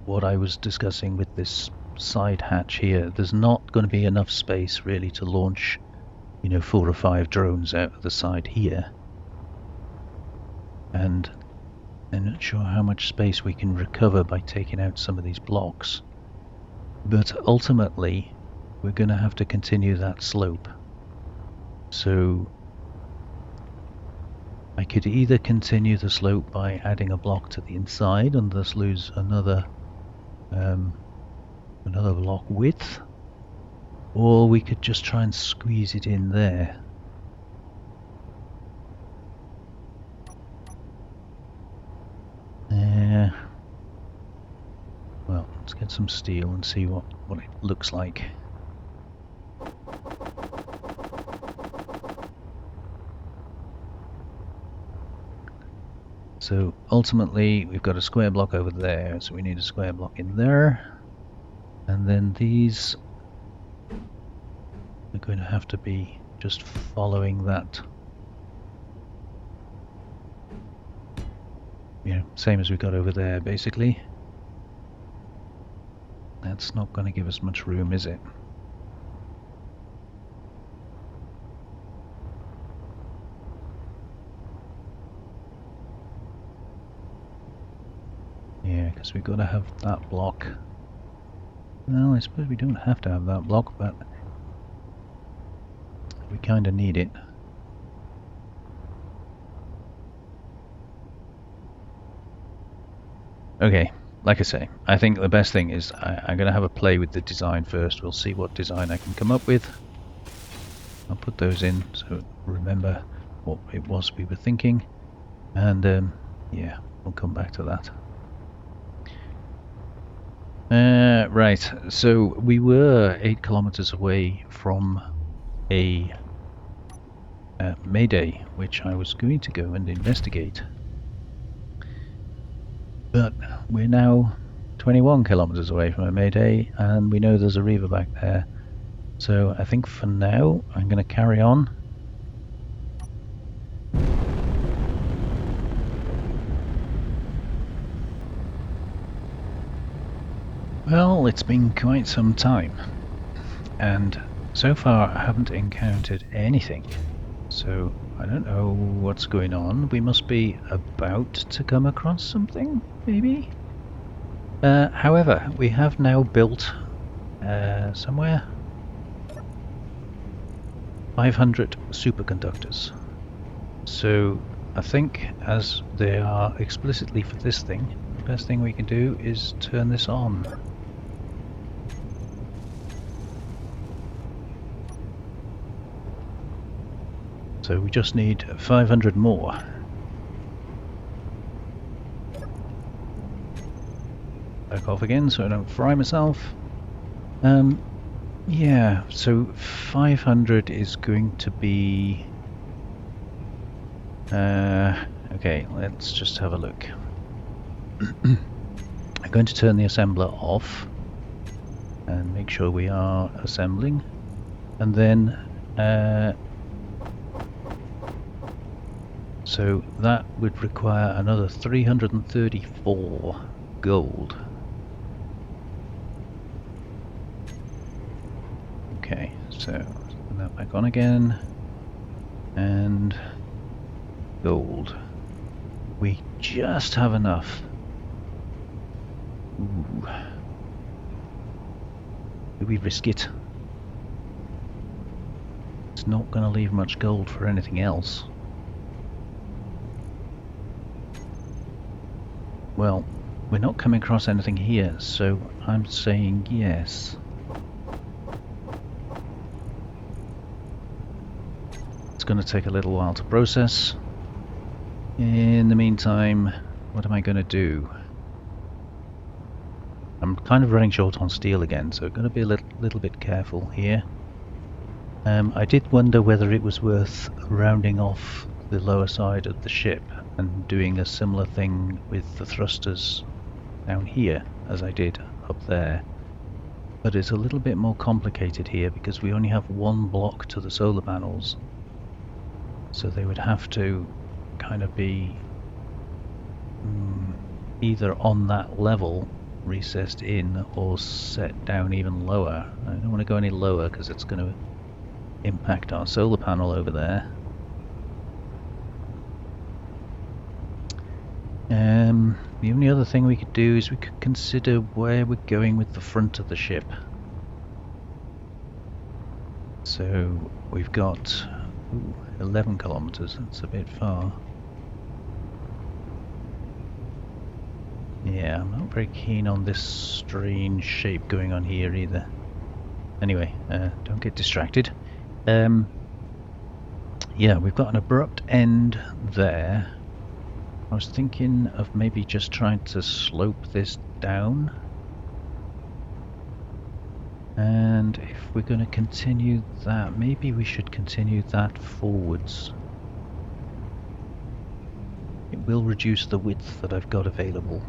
what I was discussing with this side hatch here, there's not going to be enough space really to launch, you know, 4 or 5 drones out of the side here. And I'm not sure how much space we can recover by taking out some of these blocks. But ultimately, we're going to have to continue that slope. So I could either continue the slope by adding a block to the inside and thus lose another block width, or we could just try and squeeze it in there. Well, let's get some steel and see what it looks like. So ultimately we've got a square block over there, so we need a square block in there, and then these are going to have to be just following that, you know, same as we got over there basically. That's not going to give us much room, is it? Yeah, because we've got to have that block. Well, I suppose we don't have to have that block, but we kind of need it. Okay, like I say, I think the best thing is I'm going to have a play with the design first. We'll see what design I can come up with. I'll put those in so remember what it was we were thinking, and yeah, we'll come back to that. Right, so we were 8 kilometers away from a mayday, which I was going to go and investigate. But we're now 21 kilometers away from a mayday, and we know there's a Reaver back there. So I think for now, I'm going to carry on. Well, it's been quite some time. and so far I haven't encountered anything, so I don't know what's going on. We must be about to come across something, maybe? However, we have now built somewhere 500 superconductors. So I think, as they are explicitly for this thing, the best thing we can do is turn this on. So we just need 500 more. Back off again so I don't fry myself. Yeah, so 500 is going to be... okay, let's just have a look. I'm going to turn the assembler off and make sure we are assembling, and then so that would require another 334 gold. Okay, so put that back on again, and gold. We just have enough. Ooh. Do we risk it? It's not going to leave much gold for anything else. Well, we're not coming across anything here, so I'm saying yes. It's going to take a little while to process. In the meantime, what am I going to do? I'm kind of running short on steel again, so I'm going to be a little bit careful here. I did wonder whether it was worth rounding off the lower side of the ship and doing a similar thing with the thrusters down here as I did up there. But it's a little bit more complicated here because we only have one block to the solar panels. So they would have to kind of be either on that level, recessed in, or set down even lower. I don't want to go any lower because it's going to impact our solar panel over there. The only other thing we could do is we could consider where we're going with the front of the ship. So we've got 11 kilometers, that's a bit far. Yeah, I'm not very keen on this strange shape going on here either. Anyway, don't get distracted. Yeah, we've got an abrupt end there. I was thinking of maybe just trying to slope this down. And if we're going to continue that, maybe we should continue that forwards. It will reduce the width that I've got available.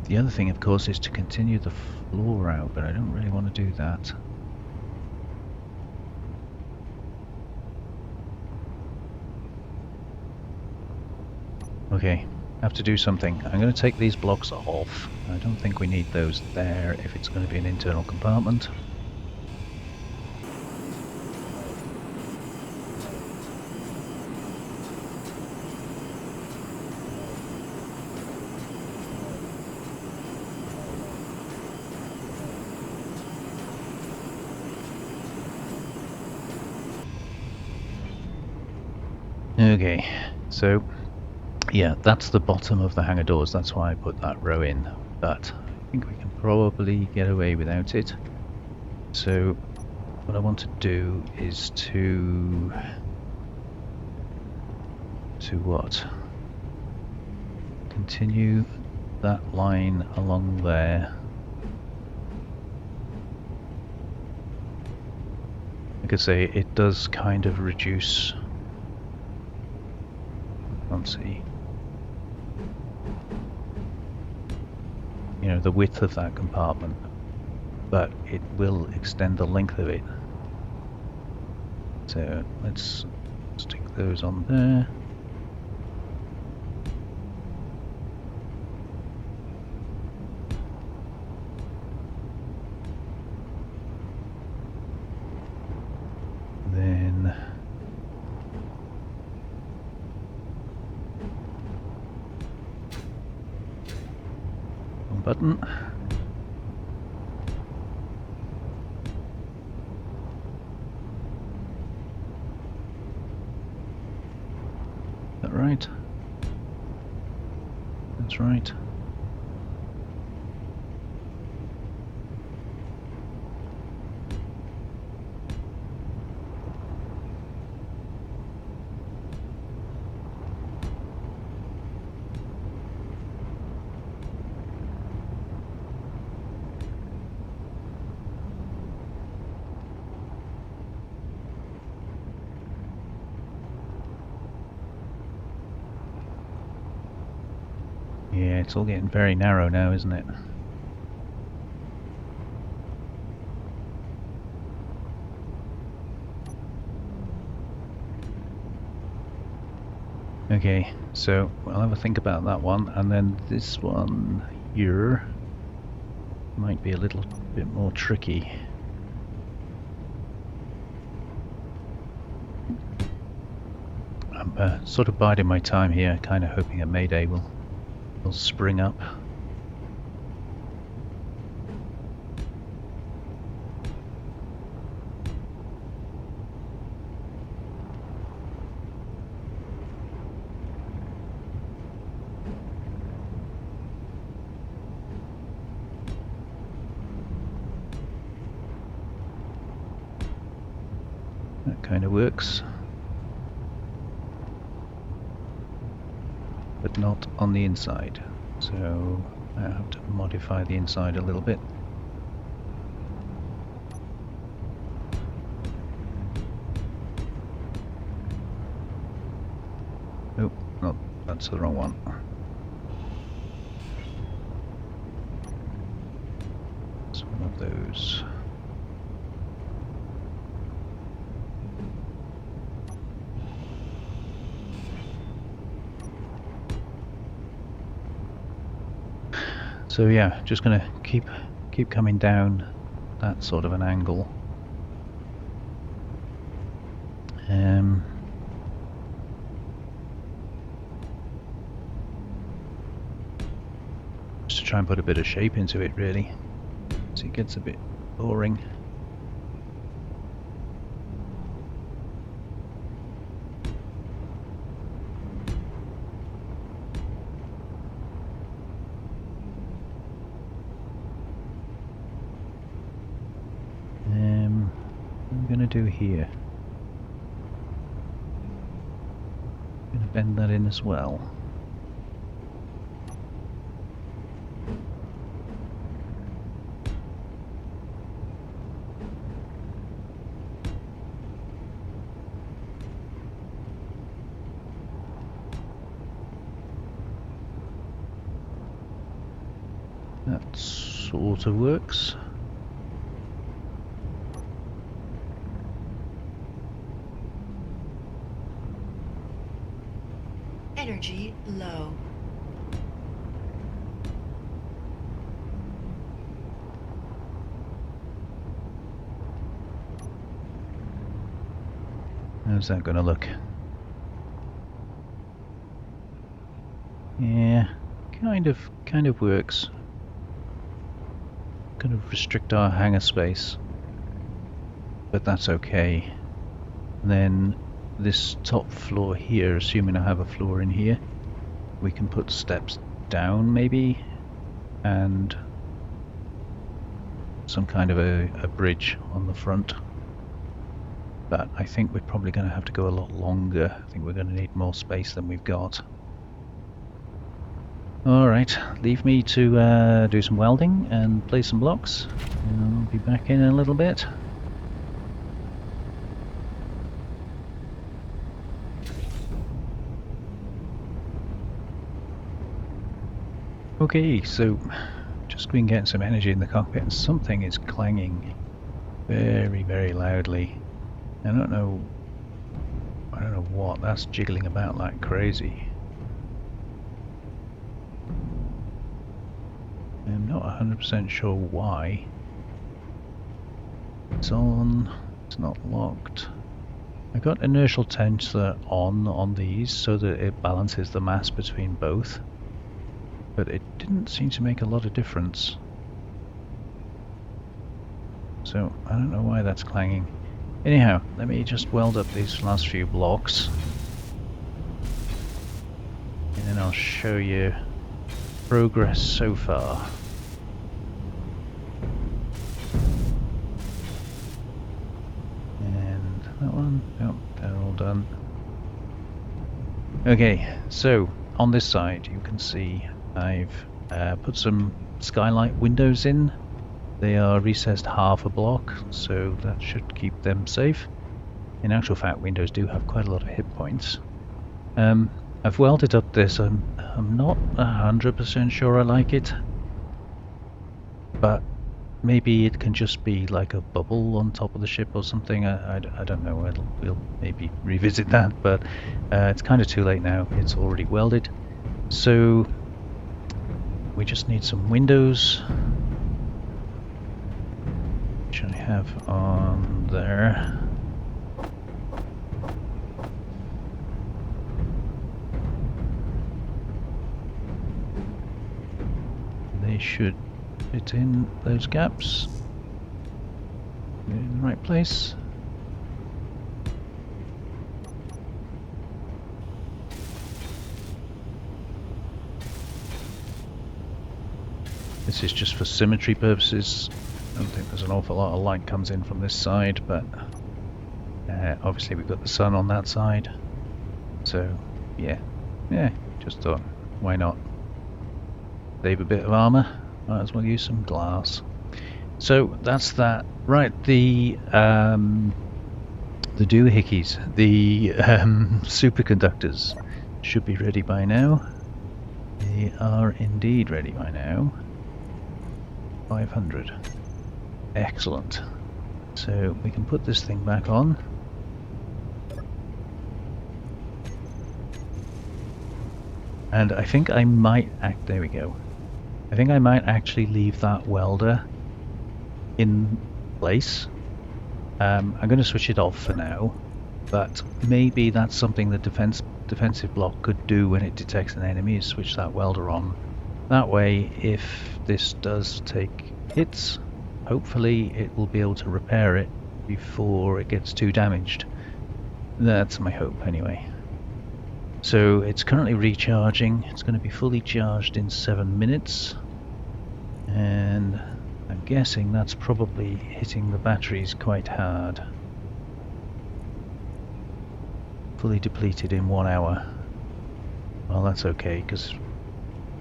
The other thing, of course, is to continue the floor out, but I don't really want to do that. Okay, have to do something. I'm going to take these blocks off. I don't think we need those there if it's going to be an internal compartment. Okay, so yeah, that's the bottom of the hangar doors, that's why I put that row in, but I think we can probably get away without it. So what I want to do is to what? Continue that line along there. Like I say, it does kind of reduce. Let's see. You know, the width of that compartment, but it will extend the length of it. So let's stick those on there. button. Is that right? That's right. Yeah, it's all getting very narrow now, isn't it? Okay, so I'll have a think about that one, and then this one here might be a little bit more tricky. I'm sort of biding my time here, kind of hoping a Mayday will spring up. That kind of works. But not on the inside, so I have to modify the inside a little bit. Oh, no, that's the wrong one. It's one of those. So yeah, just gonna keep coming down that sort of an angle. Just to try and put a bit of shape into it, really. So it gets a bit boring. What I'm going to do here, I'm going to bend that in as well. That sort of works. Energy low. How's that going to look? Yeah, kind of works. Going to restrict our hangar space, but that's okay. And then this top floor here, assuming I have a floor in here, we can put steps down maybe, and some kind of a bridge on the front. But I think we're probably going to have to go a lot longer. I think we're going to need more space than we've got. Alright, leave me to do some welding and place some blocks. I'll be back in a little bit. Okay, so just been getting some energy in the cockpit and something is clanging very, very loudly. I don't know what, that's jiggling about like crazy. I'm not 100% sure why. It's on, it's not locked. I got inertial tensor on these so that it balances the mass between both. but it didn't seem to make a lot of difference. So I don't know why that's clanging. Anyhow, let me just weld up these last few blocks, and then I'll show you progress so far. And that one, oh, they're all done. Okay, so on this side you can see I've put some skylight windows in. They are recessed half a block, so that should keep them safe. In actual fact, windows do have quite a lot of hit points. I've welded up this. I'm not 100% sure I like it, but maybe it can just be like a bubble on top of the ship or something. I don't know. We'll maybe revisit that, but it's kind of too late now. It's already welded, so we just need some windows. Which I have on there. They should fit in those gaps. In the right place. This is just for symmetry purposes. I don't think there's an awful lot of light comes in from this side, but obviously we've got the sun on that side. So yeah, just thought, why not? Save a bit of armour, might as well use some glass. So that's that. Right, the doohickeys, the superconductors should be ready by now. They are indeed ready by now. 500. Excellent. So we can put this thing back on. And I think I might there we go. I think I might actually leave that welder in place. I'm going to switch it off for now, but maybe that's something the defensive block could do when it detects an enemy, is switch that welder on. That way, if this does take hits, hopefully it will be able to repair it before it gets too damaged. That's my hope anyway. So it's currently recharging. It's going to be fully charged in 7 minutes, and I'm guessing that's probably hitting the batteries quite hard. Fully depleted in 1 hour. Well, that's okay, because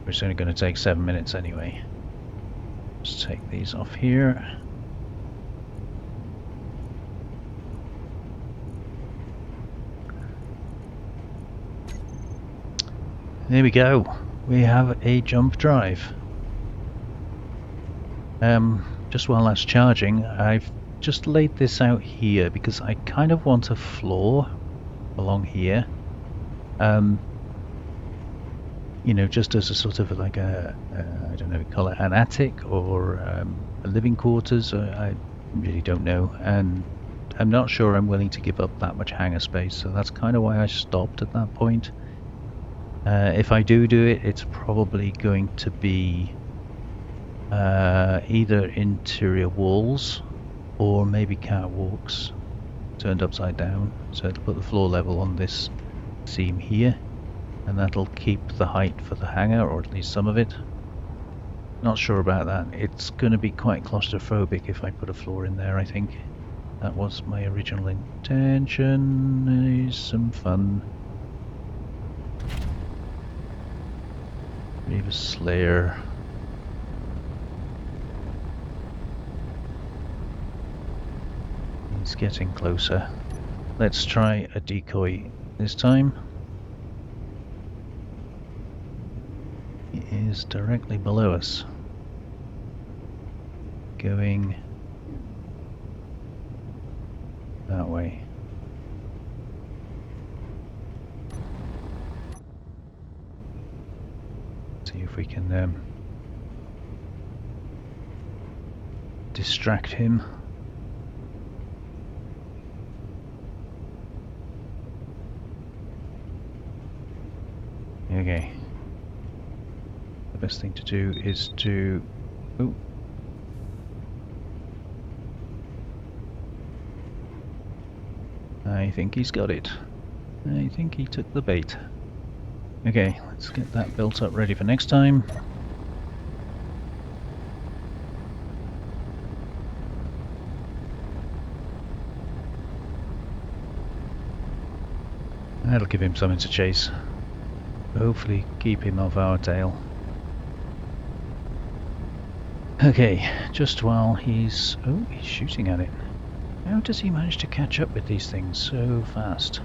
it's only going to take 7 minutes anyway. Let's take these off here. There we go. We have a jump drive. Just while that's charging, I've just laid this out here because I kind of want a floor along here. You know, just as a sort of like a, I don't know, call it an attic or a living quarters. I really don't know, and I'm not sure I'm willing to give up that much hangar space, so that's kind of why I stopped at that point. If I do it, it's probably going to be either interior walls or maybe catwalks turned upside down. So it'll put the floor level on this seam here, and that'll keep the height for the hangar, or at least some of it. Not sure about that. It's going to be quite claustrophobic if I put a floor in there, I think. That was my original intention. Is some fun. Reavers Slayer. It's getting closer. Let's try a decoy this time. He is directly below us. Going that way. See if we can distract him. Okay. the best thing to do is to... Oh. I think he's got it. I think he took the bait. Okay, let's get that built up ready for next time. That'll give him something to chase. Hopefully keep him off our tail. Okay, just while he's... Oh, he's shooting at it. How does he manage to catch up with these things so fast?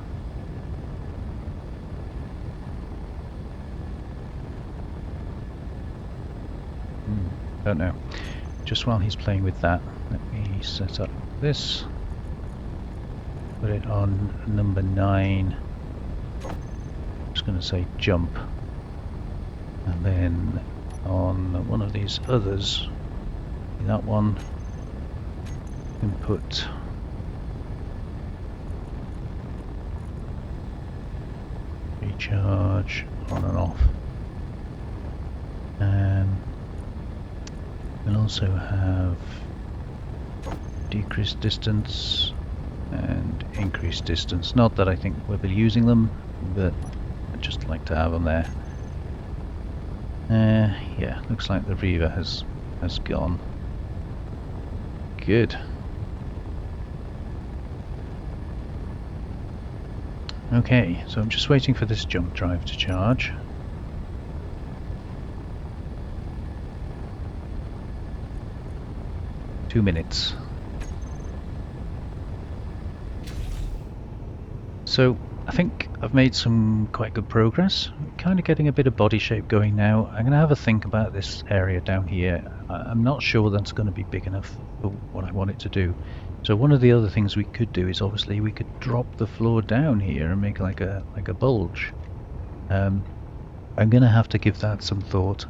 Don't know. Just while he's playing with that, let me set up this. Put it on number 9. I'm just going to say jump. And then on one of these others, that one, input recharge on and off. We'll also have decreased distance and increased distance. Not that I think we'll be using them, but I'd just like to have them there. Yeah, looks like the Reaver has gone. Good. Okay, so I'm just waiting for this jump drive to charge. Two minutes. So I think I've made some quite good progress. I'm kind of getting a bit of body shape going now. I'm going to have a think about this area down here. I'm not sure that's going to be big enough for what I want it to do. So one of the other things we could do is obviously we could drop the floor down here and make like a bulge. I'm going to have to give that some thought.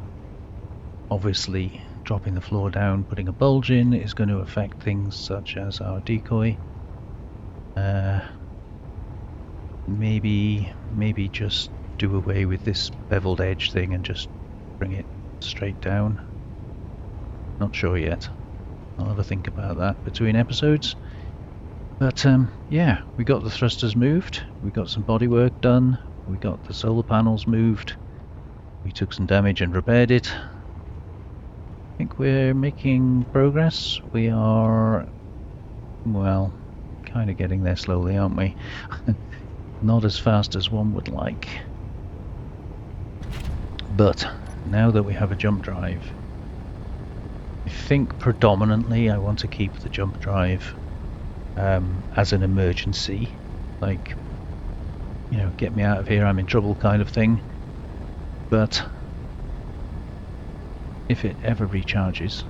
Obviously dropping the floor down, putting a bulge in is going to affect things such as our decoy. Maybe just do away with this beveled edge thing and just bring it straight down. Not sure yet. I'll have a think about that between episodes. But yeah, we got the thrusters moved, we got some bodywork done, we got the solar panels moved, we took some damage and repaired it. I think we're making progress. We are, well, kind of getting there slowly, aren't we? Not as fast as one would like. But now that we have a jump drive, I think predominantly I want to keep the jump drive as an emergency, like, you know, get me out of here, I'm in trouble kind of thing. But if it ever recharges,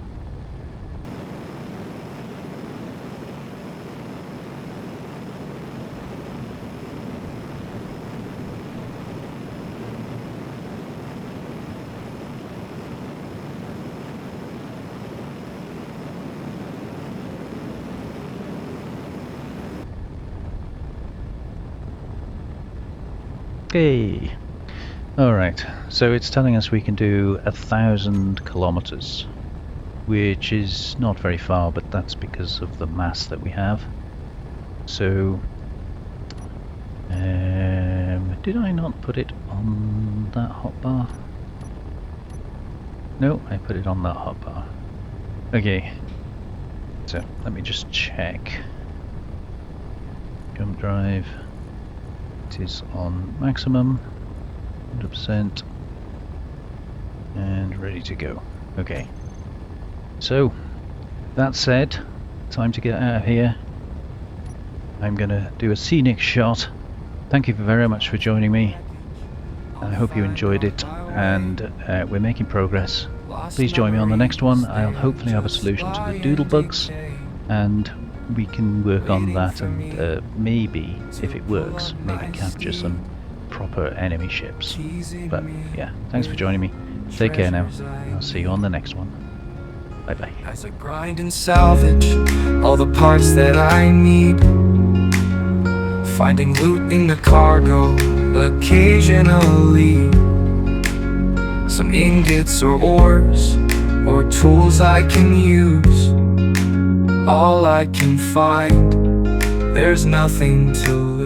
okay. Alright, so it's telling us we can do 1,000 kilometers, which is not very far, but that's because of the mass that we have. So, did I not put it on that hotbar? No, I put it on that hotbar. Okay, so let me just check. Jump drive, it is on maximum. 100% and ready to go. Okay, so that said, time to get out of here. I'm gonna do a scenic shot. Thank you very much for joining me. I hope you enjoyed it, and we're making progress. Please join me on the next one. I'll hopefully have a solution to the Doodlebugs, and we can work on that and maybe, if it works, maybe capture some proper enemy ships. But yeah, thanks for joining me. Take care now. I'll see you on the next one. Bye bye. As I grind and salvage all the parts that I need, finding loot in the cargo occasionally, some ingots or ores, or tools I can use. All I can find, there's nothing to lose.